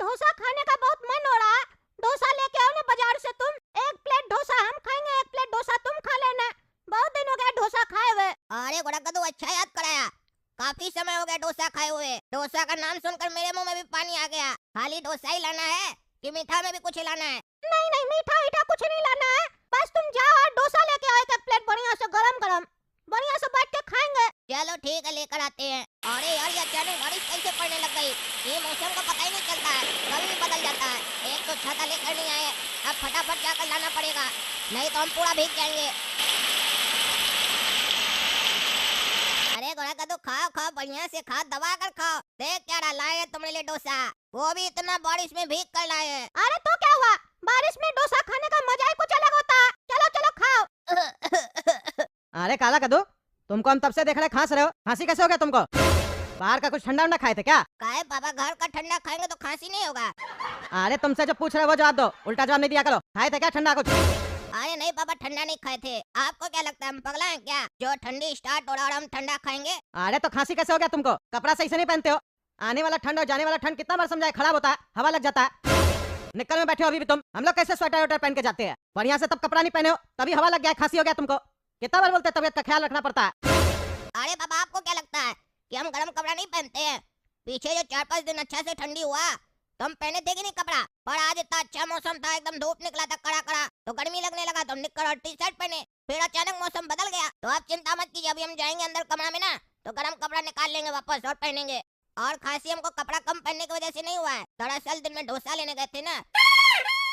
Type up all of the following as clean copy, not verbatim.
डोसा खाने का बहुत मन हो रहा है। डोसा लेके आओ ना बाजार से तुम। एक प्लेट डोसा हम खाएंगे, एक प्लेट डोसा तुम खा लेना। बहुत दिन हो गया डोसा खाए हुए। अरे गोरा कद्दू, अच्छा याद कराया। काफी समय हो गया डोसा खाए हुए। डोसा का नाम सुनकर मेरे मुंह में भी पानी आ गया। खाली डोसा ही लाना है कि मीठा में भी कुछ लाना है? नहीं नहीं, मीठा मीठा कुछ नहीं लाना है। बस तुम जाओ और डोसा लेके आओ एक प्लेट बढ़िया से गरम गरम, बढ़िया से बैठ के खाएंगे। चलो ठीक है, लेकर आते हैं। अरे यार, ये अचानक बारिश कैसे पड़ने लग गई? ये मौसम का पता ही नहीं चलता है, कभी भी बदल जाता है। एक तो छाता लेकर नहीं आए, अब फटाफट जाकर लाना पड़ेगा, नहीं तो हम पूरा भीग जाएंगे। अरे गोरा कद्दू, खाओ खाओ, बढ़िया से खाओ, दबा कर खाओ। देख क्या रहा, लाए हैं तुम्हारे लिए डोसा, वो भी इतना बारिश में भीग कर लाए हैं। अरे तो क्या हुआ, बारिश में डोसा खाने का मजा ही कुछ अलग होता है। चलो चलो खाओ। अरे काला कद्दू, तुमको हम तब से देख रहे खांस रहे हो, खांसी कैसे हो गया तुमको? बाहर का कुछ ठंडा उंडा खाए थे क्या? काहे पापा, घर का ठंडा खाएंगे तो खांसी नहीं होगा। अरे तुमसे जो पूछ रहे हो वो जवाब दो, उल्टा जवाब नहीं दिया करो। खाए थे क्या ठंडा कुछ? अरे नहीं पापा, ठंडा नहीं खाए थे। आपको क्या लगता है हम पगला हैं क्या, जो ठंडी स्टार्ट हो रहा और हम ठंडा खाएंगे? अरे तो खांसी कैसे हो गया तुमको? कपड़ा सही से नहीं पहनते हो। आने वाला ठंड और जाने वाला ठंड कितना बार समझाए, खराब होता है, हवा लग जाता है। निकल में बैठे हो अभी भी तुम। हम लोग कैसे स्वेटर वेटर पहन के जाते हैं, बढ़िया से तब कपड़ा नहीं पहने हो, तभी हवा लग गया, खांसी हो गया तुमको। कितना बार बोलते हैं तबियत का ख्याल रखना पड़ता है। अरे पापा, आपको क्या लगता है कि हम गर्म कपड़ा नहीं पहनते हैं? पीछे जो 4-5 दिन अच्छा से ठंडी हुआ तो हम पहने थे कि नहीं कपड़ा? पर आज इतना अच्छा मौसम था, एकदम धूप निकला था कड़ा कड़ा, तो गर्मी लगने लगा तो निक्कर और टी शर्ट पहने। फिर अचानक मौसम बदल गया, तो आप चिंता मत कीजिए, अभी हम जाएंगे अंदर कमरा में ना, तो गर्म कपड़ा निकाल लेंगे वापस और पहनेंगे। और खांसी हमको कपड़ा कम पहनने की वजह से नहीं हुआ है, दरअसल दिन में डोसा लेने गए थे ना,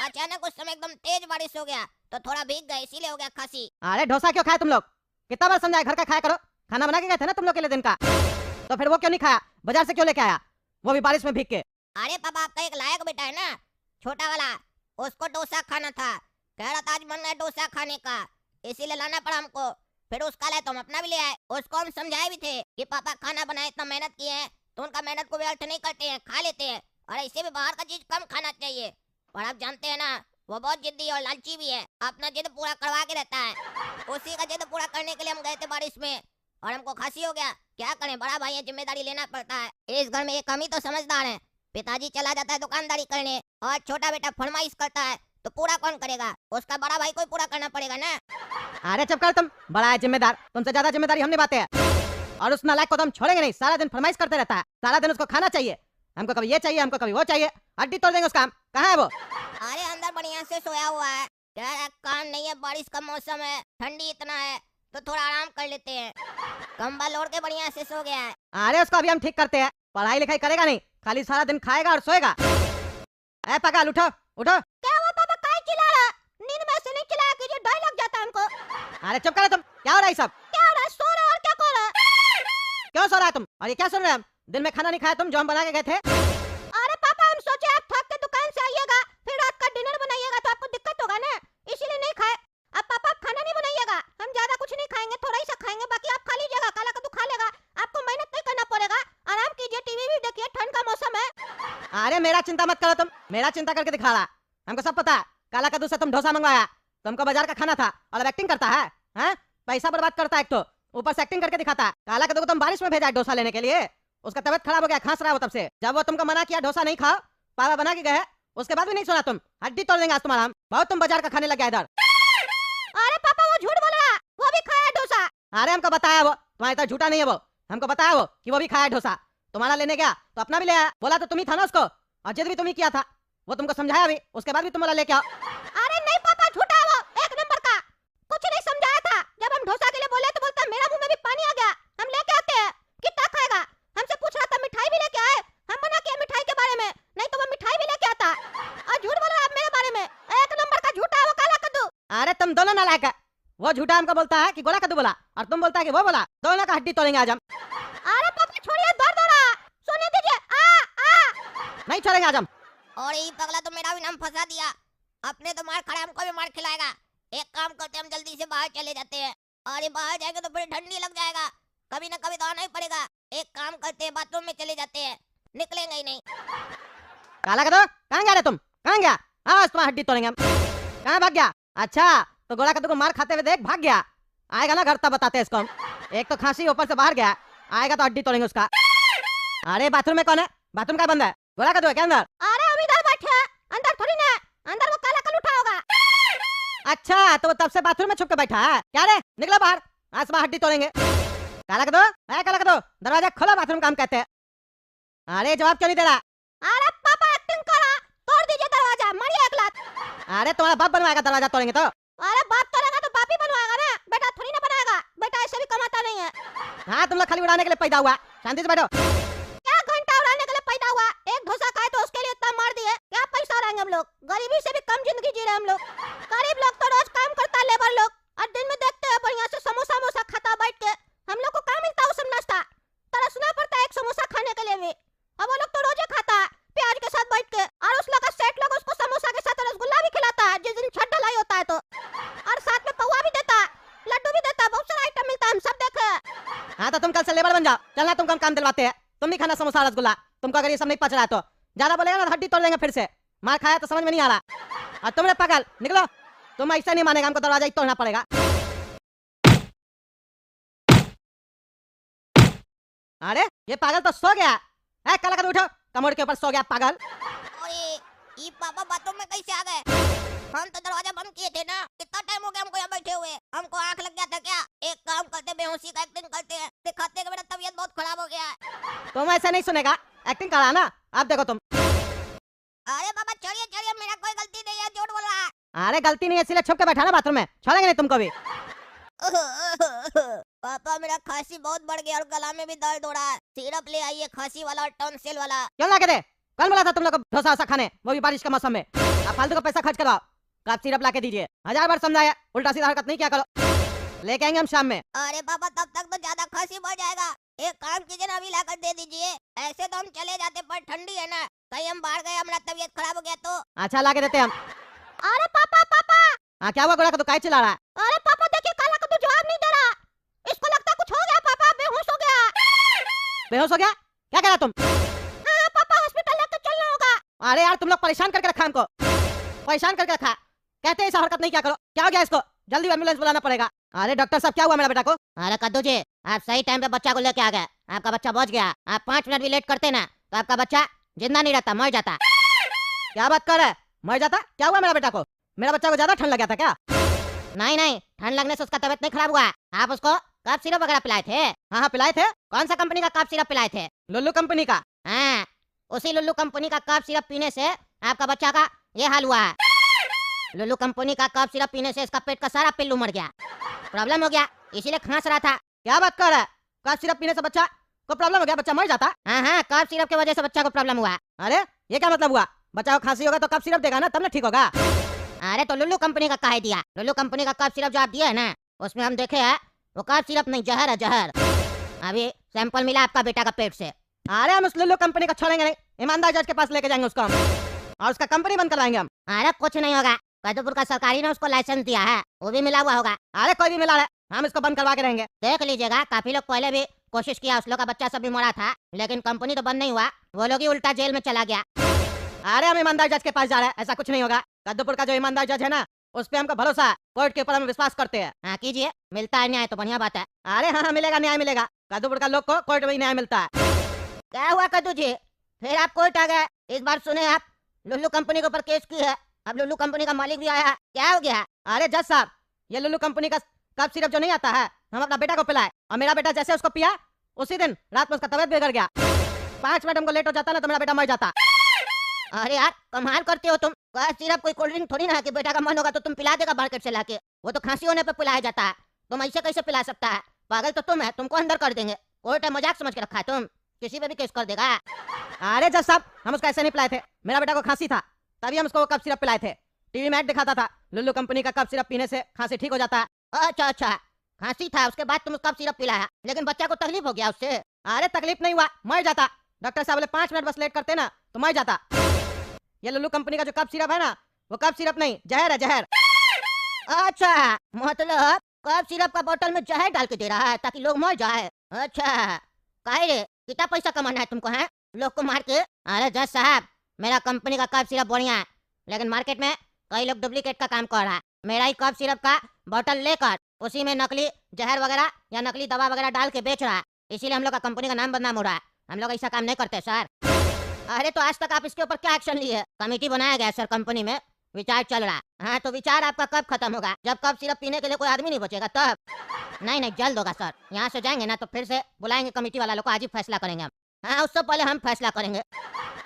अचानक उस समय एकदम तेज बारिश हो गया तो थोड़ा भीग गए, इसीलिए हो गया खांसी। अरे डोसा क्यों खाए तुम लोग? कितना बार समझाया घर का खाया करो, खाना बना के गए थे ना तुम लोग के लिए दिन का, तो फिर वो क्यों नहीं खाया? बाजार से क्यों लेके आया, वो भी बारिश में भीग के? अरे पापा, आपका एक लायक बेटा है ना, छोटा वाला, उसको डोसा खाना था, कह रहा था आज मन है डोसा खाने का, इसीलिए लाना पड़ा हमको। फिर उसका लाए तो हम अपना भी ले आए। उसको हम समझाए भी थे कि पापा खाना बनाए, इतना मेहनत किए हैं तो उनका मेहनत को व्यर्थ नहीं करते हैं, खा लेते हैं, और ऐसे भी बाहर का चीज कम खाना चाहिए। पर आप जानते हैं ना, वो बहुत जिद्दी और लालची भी है, अपना जिद पूरा करवा के रहता है। उसी का जिद पूरा करने के लिए हम गए थे बारिश में, और हमको खांसी हो गया। क्या करें, बड़ा भाई है, जिम्मेदारी लेना पड़ता है। इस घर में एक हम ही तो समझदार हैं। पिताजी चला जाता है दुकानदारी करने और छोटा बेटा फरमाइश करता है, तो पूरा कौन करेगा? उसका बड़ा भाई को ही पूरा करना पड़ेगा ना। अरे चुप कर तुम, बड़ा है जिम्मेदार, तुमसे ज्यादा जिम्मेदारी हम निभाते हैं। और उस नालायक को तो हम छोड़ेंगे नहीं, सारा दिन फरमाइश करते रहता है, सारा दिन उसको खाना चाहिए, हमको कभी ये चाहिए, हमको कभी वो चाहिए, हड्डी तोड़ देंगे उसका हम। कहाँ है वो? अरे अंदर बढ़िया से सोया हुआ है, कह रहा है काम नहीं है, बारिश का मौसम है, ठंडी इतना है तो थोड़ा आराम कर लेते हैं। कंबल ओढ़ के बढ़िया से सो गया है। अरे उसको अभी हम ठीक करते हैं, पढ़ाई लिखाई करेगा नहीं, खाली सारा दिन खाएगा और सोएगा। ए पागल, उठो उठो। क्या हुआ पापा, काहे चिल्ला रहा? नींद में से नहीं चिल्लाया कीजिए, डर लग जाता है हमको। अरे चुप करो तुम, क्या हो रहा है सब? क्या हो रहा है, सो रहे हो और क्या कर रहे हो? क्यों सो रहा है तुम? और ये क्या सुन रहे हैं हम? दिन में खाना नहीं खाया तुम जो हम बना के गए थे? अरे पापा, हम सोचे आप थक के दुकान से आइएगा, फिर रात का डिनर बनाइएगा तो आपको दिक्कत होगा ना, इसीलिए नहीं खाए। अब पापा आप खाना नहीं बनाइएगा, हम ज्यादा कुछ नहीं खाएंगे, थोड़ा ही सा खाएंगे, बाकी आप खा लीजिएगा, काला कद्दू खा लेगा, आपको मेहनत नहीं करना पड़ेगा, आराम कीजिए, टीवी भी देखिए, ठंड का मौसम है। अरे मेरा चिंता मत करो तुम, मेरा चिंता करके दिखा रहा, हमको सब पता है। काला कद्दू से तुम डोसा मंगवाया, तुमको बाजार का खाना था और अब एक्टिंग करता है, हैं? पैसा बर्बाद करता है, एक तो ऊपर से एक्टिंग करके दिखाता है। काला कद्दू को तुम बारिश में भेजा है डोसा लेने के लिए, उसका तबियत खराब हो गया, खांस रहा है वो तब से। जब वो तुमको मना किया डोसा नहीं खाओ, पापा बना के गए, उसके बाद भी नहीं सुना तुम, हड्डी तोड़ देंगे आज तुम्हारा हम। बहुत तुम बाजार का खाने लग गया इधर। अरे पापा वो झूठ बोल रहा, वो भी खाया डोसा। अरे हमको बताया वो, तुम्हारी तरह झूठा नहीं है वो, हमको बताया वो कि वो भी खाया डोसा। तुम्हारा लेने गया तो अपना भी ले आया, बोला तो तुम ही था ना उसको, और जिद भी तुम ही किया था, वो तुमको समझाया भी, उसके बाद भी तुम बोला लेके आओ। अरे नहीं पापा, झूठा है वो, एक नंबर का, कुछ नहीं समझाया था। जब हम डोसा के लिए बोले तो बोलता मेरा मुंह में भी पानी आ गया, हम लेके आते हैं, कितना खाएगा? हमसे पूछ रहा था मिठाई भी लेके आए, हम मना किया मिठाई के बारे में, नहीं तो वो मिठाई भी लेके आता, और झूठ बोल रहा है मेरे बारे में, एक नंबर का झूठा है वो काला कद्दू। अरे तुम दोनों नालायक है, वो झूठा हमको बोलता है कि गोला कद्दू बोला, और तुम बोलता है कि वो बोला, दोनों का हड्डी तोड़ेंगे आज हम। अरे पापा छोड़िए, दर्द हो रहा है, सोने दीजिए। नहीं छोड़ेंगे आज हम। और ये पगला तो मेरा भी नाम फंसा दिया, अपने तो मार खड़ा, हमको भी मार खिलाएगा। एक काम करते हम जल्दी से बाहर चले जाते हैं, और ये बाहर जाएंगे तो फिर ठंडी लग जाएगा, कभी ना कभी तो आना ही पड़ेगा। एक काम करते हैं, बाथरूम में चले जाते हैं, निकलेंगे ही नहीं। काला कद्दू कहाँ गया रे तुम, कहाँ गया? हाँ तुम्हारा हड्डी तोड़ेंगे हम। कहाँ भाग गया? अच्छा तो गोला कद्दू को मार खाते हुए देख भाग गया, आएगा ना घर तब बताते हैं इसको हम। एक तो खांसी ऊपर से बाहर गया, आएगा तो हड्डी तोड़ेंगे उसका। अरे बाथरूम में कौन है? बाथरूम का बंद है? गोला कद्दू है क्या अंदर? अरे अभी अंदर वो काला कल उठा होगा। अच्छा तो वो तब से बाथरूम में छुप के बैठा है क्या रे? निकलो बाहर, आज सुबह हड्डी तोड़ेंगे। काला कदो, काला कदो, दरवाजा खोलो, बाथरूम काम कहते हैं। अरे जवाब क्यों नहीं दे रहा? अरे पापा एक्टिंग करा, तोड़ दीजिए दरवाजा, मारिए एक लात। अरे तुम्हारा बाप बनवाएगा दरवाजा तोड़ेंगे तो? अरे बाप तोड़ेगा तो बाप ही बनवाएगा ना, बेटा थोड़ी ना बनाएगा, बेटा ऐसे भी कमाता नहीं है। हाँ तुम लोग खाली उड़ाने के लिए पैदा हुआ, शांति से बैठो। क्या घंटा उड़ाने के लिए पैदा हुआ? एक डोसा खाए तो उसके लिए इतना मार दिए, क्या पैसा उड़ाएंगे हम लोग? गरीबी से भी कम जिंदगी जी रहे हम लोग। गरीब लोग तो रोज काम करता है, लेबर लोग, और दिन में देखते हैं बढ़िया से समोसा मोसा खाता बैठ के। हम लोग को क्या मिलता है उस सब नाश्ता? तरसना पड़ता है एक समोसा खाने के लिए भी। अब वो लोग तो रोजे खाता है प्याज के साथ बैठ के, और उस लोग का सेठ लोग उसको समोसा के साथ रसगुल्ला भी खिलाता है जिस दिन छठ ढलाई होता है तो, और साथ में पौवा भी देता है, लड्डू भी देता है, बहुत सारा आइटम मिलता है, हम सब देखे। हाँ तो तुम कल से लेबर बन जाओ, चलना तुमको हम काम दिलवाते हैं। तुम नहीं खाना समोसा रसगुल्ला, तुमको अगर ये सब नहीं पच रहा है तो ज्यादा बोलेगा ना तो हड्डी तोड़ देंगे फिर से। मार खाया तो समझ में नहीं आ रहा। और तुमने पागल निकलो, तुम ऐसा नहीं मानेगा, हमको दरवाजा ही तोड़ना पड़ेगा। अरे ये पागल तो सो गया है, काला कदो उठो, कमर के ऊपर सो गया पागल। अरे ये पापा बाथरूम में कैसे आ गए? हम तो दरवाजा बंद किए थे ना, कितना टाइम हो गया हमको यहाँ बैठे हुए। हमको आंख लग गया था क्या? एक काम करते, बेहोशी का एक्टिंग करते हैं, दिखाते कि मेरा तबीयत बहुत खराब हो गया है। तुम ऐसा नहीं सुनेगा, एक्टिंग करा ना, अब देखो तुम। अरे पापा चलिए चलिए, मेरा कोई गलती नहीं है, झूठ बोल रहा है। अरे गलती नहीं है इसीलिए छुप के बैठा ना बाथरूम में, छोड़ेंगे नहीं तुमको भी। पापा मेरा खांसी बहुत बढ़ गया और गला में भी दर्द हो रहा है, सिरप ले आइए खांसी वाला और टॉन्सिल वाला। क्यों ला के दे? कल बोला था तुम लोग को डोसा वोसा खाने, वो भी बारिश के मौसम में। आप फालतू का पैसा खर्च करवाओ, कफ सिरप ला के दीजिए। 1000 बार समझाया, उल्टा सीधा हरकत नहीं किया करो। लेके आएंगे हम शाम में। अरे पापा तब तक तो ज्यादा खांसी बढ़ जाएगा, एक काम कीजिए ना, अभी लाकर दे दीजिए। ऐसे तो हम चले जाते पर ठंडी है ना, कहीं हम बाहर गए हमारा तबीयत खराब हो गया तो। अच्छा ला के देते हम। अरे पापा पापा, हाँ क्या हुआ गोरा कदो, काहे चिल्ला रहा है? अरे पापा देखिए काला कद्दू जवाब नहीं दे रहा, इसको लगता कुछ हो गया, पापा बेहोश हो गया। बेहोश हो गया? क्या करा तुम? हाँ पापा हॉस्पिटल लेकर चलना होगा। अरे यार तुम लोग परेशान करके रखा हमको, परेशान करके रखा। कहते ऐसा हरकत नहीं क्या करो, क्या हो गया इसको? जल्दी एम्बुलेंस बुलाना पड़ेगा। अरे डॉक्टर साहब क्या हुआ मेरा बेटा को? अरे कद्दू जी, आप सही टाइम पे बच्चा को लेके आ गए, आपका बच्चा बच गया। आप 5 मिनट भी लेट करते ना तो आपका बच्चा जिंदा नहीं रहता, मर जाता। क्या बात कर रहा है, मर जाता? क्या हुआ मेरा बेटा को? मेरा बच्चा को ज्यादा ठंड लग गया था क्या? नहीं नहीं, ठंड लगने से उसका तबीयत नहीं खराब हुआ, आप उसको कफ सिरप वगैरह पिलाए थे। हाँ हाँ पिलाए थे। कौन सा कंपनी का कफ सिरप पिलाए थे? लुल्लू कंपनी का। हाँ, उसी लुल्लू कंपनी का कफ सिरप पीने से आपका बच्चा का ये हाल हुआ है। लुल्लू कंपनी का कफ सिरप पीने से इसका पेट का सारा पिल्लू मर गया, प्रॉब्लम हो गया, इसीलिए खांस रहा था। क्या बात कर रहा है? कफ सिरप पीने से बच्चा को प्रॉब्लम हो गया, बच्चा मर जाता? हाँ हाँ, कफ सिरप की वजह से बच्चा को प्रॉब्लम हुआ। अरे ये क्या मतलब हुआ? बच्चा को खांसी होगा तो कफ सिरप देगा ना, तब ना ठीक होगा। अरे तो लुल्लू कंपनी का काहे दिया? लुल्लू कंपनी का कफ सिरप जो आप दिए है ना, उसमें हम देखे है वो कफ सिरप नहीं, जहर है जहर। अभी सैंपल मिला आपका बेटा का पेट से। अरे हम उस लुल्लू कंपनी को छोड़ेंगे नहीं, ईमानदार जज के पास लेके जाएंगे उसको हम, और उसका कंपनी बंद करवाएंगे हम। अरे कुछ नहीं होगा, कद्दूपुर का सरकारी ने उसको लाइसेंस दिया है, वो भी मिला हुआ होगा। अरे कोई भी मिला है, हम इसको बंद करवा के रहेंगे। देख लीजिएगा, काफी लोग पहले भी कोशिश किया, उस लोग का बच्चा सब भी मरा था, लेकिन कंपनी तो बंद नहीं हुआ, वो लोग ही उल्टा जेल में चला गया। अरे हम ईमानदार जज के पास जा रहे हैं, ऐसा कुछ नहीं होगा। कद्दूपुर का जो ईमानदार जज है ना, उस पे हमको भरोसा है, कोर्ट के ऊपर हम विश्वास करते हैं। हाँ कीजिए, मिलता है न्याय तो बढ़िया बात है। अरे हाँ हाँ मिलेगा, न्याय मिलेगा। कद्दूपुर का लोग को कोर्ट में ही न्याय मिलता है। क्या हुआ कद्दू जी, फिर आप कोर्ट आ गए? इस बार सुने आप लुल्लू कंपनी के ऊपर केस की है, अब लुल्लू कंपनी का मालिक भी आया है, क्या हो गया? अरे जज साहब, ये लुल्लू कंपनी का कफ सिरप जो नहीं आता है, हम अपना बेटा को पिलाए, और मेरा बेटा जैसे उसको पिया उसी दिन रात में उसका तबीयत बिगड़ गया। 5 मिनट हमको लेट हो जाता ना तो मेरा बेटा मर जाता। अरे यार कमाल करते हो तुम, कफ सिरप कोई कोल्ड ड्रिंक थोड़ी ना है कि बेटा का मन होगा तो तुम पिला देगा मार्केट से लाके, वो तो खांसी होने पे पिलाया जाता है, तुम ऐसे कैसे पिला सकता है? पागल तो तुम है, तुमको अंदर कर देंगे, कोर्ट है मजाक समझ के रखा है, तुम किसी पे भी केस कर देगा। अरे जज साहब, हम उसको ऐसे नहीं पिलाए थे, मेरा बेटा को खांसी था तभी हम उसको कफ सिरप पिलाए थे। टीवी में ऐड दिखाता था, लुल्लू कंपनी का कफ सिरप पीने से खांसी ठीक हो जाता है। अच्छा अच्छा, खांसी था उसके बाद तुम कफ सिरप पिलाया, लेकिन बच्चा को तकलीफ हो गया उससे? अरे तकलीफ नहीं हुआ, मर जाता। डॉक्टर साहब बोले 5 मिनट बस लेट करते ना तो मर जाता। ये लुल्लू कंपनी का जो कफ सिरप है ना, वो कफ सिरप नहीं, जहर है जहर। अच्छा, मतलब कफ सिरप का बोतल में जहर डाल के दे रहा है ताकि लोग मर जाए। अच्छा, काहे रे, कितना पैसा कमाना है तुमको है लोग को मार के? अरे जज साहब, मेरा कंपनी का कफ सिरप बढ़िया है, लेकिन मार्केट में कई लोग डुप्लीकेट का काम कर रहा है। मेरा ही कफ सिरप का बोतल लेकर उसी में नकली जहर वगैरह या नकली दवा वगैरह डाल के बेच रहा है, इसीलिए हम लोग का कंपनी का नाम बदनाम हो रहा है। हम लोग ऐसा काम नहीं करते सर। अरे तो आज तक आप इसके ऊपर क्या एक्शन लिए? कमेटी बनाया गया सर कंपनी में, विचार चल रहा। हाँ तो विचार आपका कब खत्म होगा? जब कब सिर्फ पीने के लिए कोई आदमी नहीं बचेगा तब। नहीं नहीं जल्द होगा सर। यहाँ से जाएंगे ना तो फिर से बुलाएंगे कमेटी वाला लोग को, आज ही फैसला करेंगे हम। हाँ उससे पहले हम फैसला करेंगे।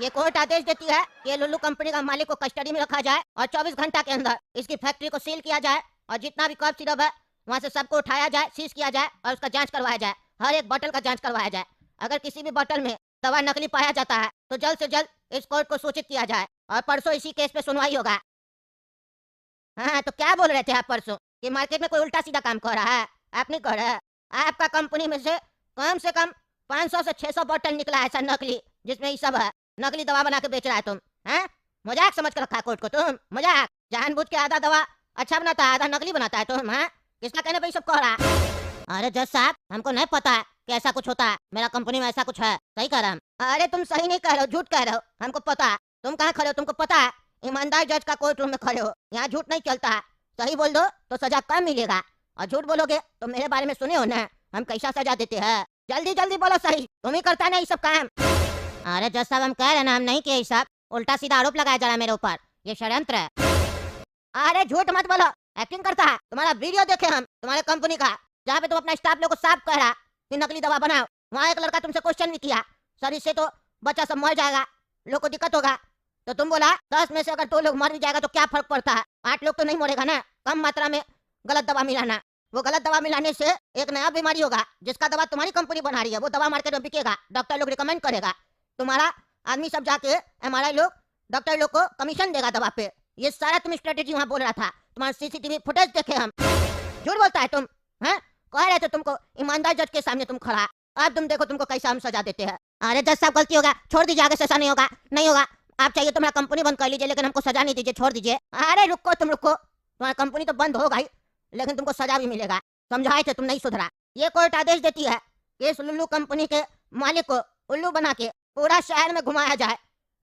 ये कोर्ट आदेश देती है कि लुल्लू कंपनी का मालिक को कस्टडी में रखा जाए और 24 घंटा के अंदर इसकी फैक्ट्री को सील किया जाए और जितना भी कफ सिरप है वहाँ से सबको उठाया जाए, सीज किया जाए और उसका जांच करवाया जाए। हर एक बोतल का जांच करवाया जाए। अगर किसी भी बोतल में दवा नकली पाया जाता है तो जल्द से जल्द इस कोर्ट को सूचित किया जाए और परसों इसी केस पे सुनवाई होगा। हाँ तो क्या बोल रहे थे आप परसों कि मार्केट में कोई उल्टा सीधा काम कर रहा है? आप नहीं कर रहे। आपका कंपनी में से कम 500 से 600 बोतल निकला है ऐसा नकली, जिसमें ये सब है। नकली दवा बना के बेच रहा है तुम। हैं? मजाक समझ कर रखा है कोर्ट को तुम? मजाक? जानबूझ के आधा दवा अच्छा बनाता है, आधा नकली बनाता है तुम। हैं? किसका कहने पे ये सब कह रहा है? अरे जज साहब हमको नहीं पता है कि ऐसा कुछ होता है। मेरा कंपनी में ऐसा कुछ है। सही कह रहा हम। अरे तुम सही नहीं कह रहे हो, झूठ कह रहे हो। हमको पता है। तुम कहाँ खड़े हो? तुमको पता है? ईमानदार जज का कोर्ट रूम में खड़े हो। यहाँ झूठ नहीं चलता है। सही बोल दो तो सजा कम मिलेगा और झूठ बोलोगे तो मेरे बारे में सुने हो ना हम कैसा सजा देते हैं। जल्दी जल्दी बोलो सही। तुम ही करता ना ये सब काम। अरे जज साहब हम कह रहे ना हम नहीं किए ये सब। उल्टा सीधा आरोप लगाया जा रहा है मेरे ऊपर। ये षड्यंत्र है। अरे झूठ मत बोलो, एक्टिंग करता है। तुम्हारा वीडियो देखे हम तुम्हारे कंपनी का, जहाँ पे तुम अपना स्टाफ लोग को साफ कह रहा कि नकली दवा बनाओ। वहाँ एक लड़का तुमसे क्वेश्चन भी किया, सर इससे तो बच्चा सब मर जाएगा, लोग को दिक्कत होगा। तो तुम बोला 10 में से अगर 2 लोग मर भी जाएगा तो क्या फर्क पड़ता है, 8 लोग तो नहीं मरेगा ना। कम मात्रा में गलत दवा मिलाना, वो गलत दवा मिलाने से एक नया बीमारी होगा। जिसका दवा तुम्हारी कंपनी बना रही है वो दवा मार्केट में बिकेगा, डॉक्टर लोग रिकमेंड करेगा। तुम्हारा आदमी सब जाके MRI लोग डॉक्टर लोग को कमीशन देगा दवा पे। ये सारा तुम स्ट्रेटेजी वहाँ बोल रहा था। तुम्हारा CCTV फुटेज देखे हम। झूठ बोलता है तुम। हैं? कह रहे थे तुमको ईमानदार जज के सामने तुम खड़ा। अब तुम देखो तुमको कैसा हम सजा देते हैं। अरे जज साहब गलती होगा, छोड़ दीजिए, आगे से ऐसा नहीं होगा। नहीं होगा। आप चाहिए तो मेरा कंपनी बंद कर लीजिए लेकिन हमको सजा नहीं दीजिए, छोड़ दीजिए। अरे रुको तुम रुको, तुम्हारा कंपनी तो बंद होगा ही लेकिन तुमको सजा भी मिलेगा। समझाए थे तुम नहीं सुधरा। ये कोर्ट आदेश देती है कि इस लुल्लू कंपनी के मालिक को उल्लू बना के पूरा शहर में घुमाया जाए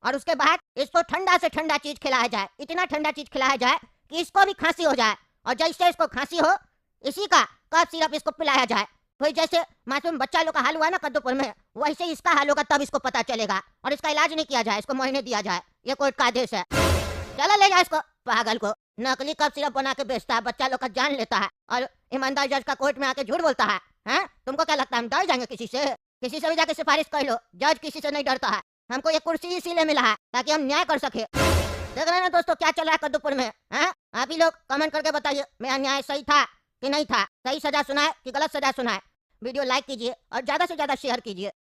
और उसके बाद इसको ठंडा से ठंडा चीज खिलाया जाए। इतना ठंडा चीज खिलाया जाए कि इसको भी खांसी हो जाए और जैसे इसको खांसी हो इसी का कफ सिरप इसको पिलाया जाए। वही जैसे मासूम बच्चा लोग का हाल हुआ ना कद्दूपुर में, वैसे इसका हाल होगा तब इसको पता चलेगा। और इसका इलाज नहीं किया जाए, इसको मरने दिया जाए। ये कोर्ट का आदेश है। चलो ले जाओ इसको, पागल को। नकली कफ सिरप बना के बेचता है, बच्चा लोग का जान लेता है और ईमानदार जज का कोर्ट में आके झूठ बोलता है। हैं? तुमको क्या लगता है हम डर जाएंगे किसी से? किसी से भी जाके सिफारिश कर लो, जज किसी से नहीं डरता है। हमको ये कुर्सी इसीलिए मिला है ताकि हम न्याय कर सके। देख रहे हैं ना दोस्तों क्या चल रहा है कद्दूपुर में? हैं? आप ही लोग कमेंट करके बताइए मेरा न्याय सही था कि नहीं था, सही सजा सुना है कि गलत सजा सुना है। वीडियो लाइक कीजिए और ज्यादा से ज्यादा शेयर कीजिए।